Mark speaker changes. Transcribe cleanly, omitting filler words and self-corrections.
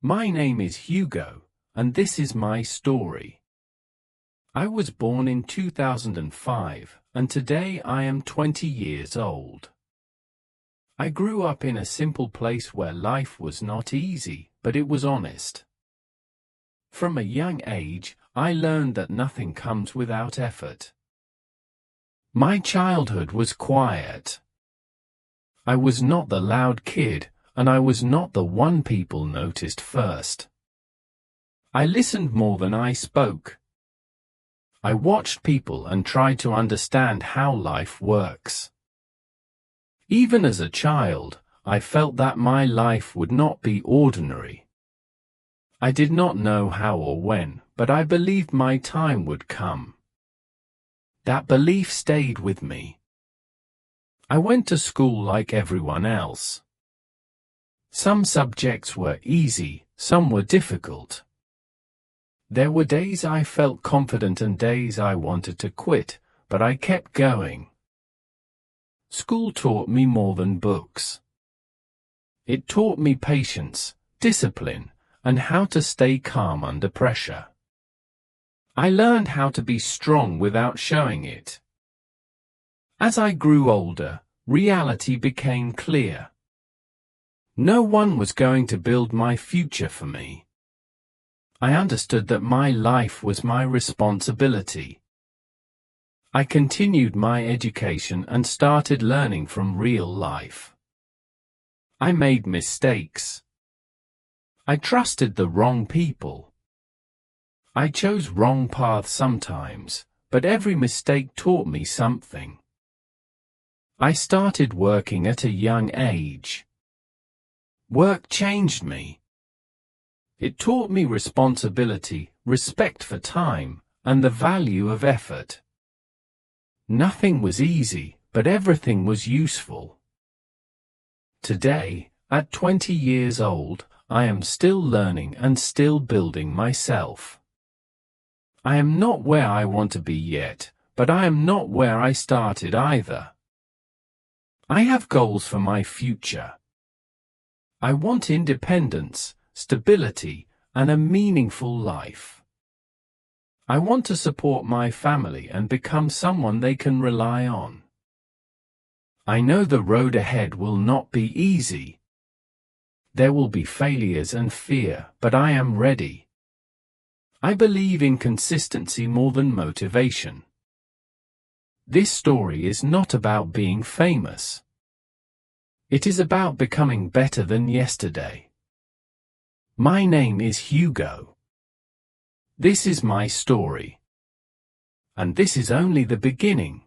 Speaker 1: My name is Hugo, and this is my story. I was born in 2005, and today I am 20 years old. I grew up in a simple place where life was not easy, but it was honest. From a young age, I learned that nothing comes without effort. My childhood was quiet. I was not the loud kid, and I was not the one people noticed first. I listened more than I spoke. I watched people and tried to understand how life works. Even as a child, I felt that my life would not be ordinary. I did not know how or when, but I believed my time would come. That belief stayed with me. I went to school like everyone else. Some subjects were easy, some were difficult. There were days I felt confident and days I wanted to quit, but I kept going. School taught me more than books. It taught me patience, discipline, and how to stay calm under pressure. I learned how to be strong without showing it. As I grew older, reality became clear. No one was going to build my future for me. I understood that my life was my responsibility. I continued my education and started learning from real life. I made mistakes. I trusted the wrong people. I chose wrong paths sometimes, but every mistake taught me something. I started working at a young age. Work changed me. It taught me responsibility, respect for time, and the value of effort. Nothing was easy, but everything was useful. Today, at 20 years old, I am still learning and still building myself. I am not where I want to be yet, but I am not where I started either. I have goals for my future. I want independence, stability, and a meaningful life. I want to support my family and become someone they can rely on. I know the road ahead will not be easy. There will be failures and fear, but I am ready. I believe in consistency more than motivation. This story is not about being famous. It is about becoming better than yesterday. My name is Hugo. This is my story. And this is only the beginning.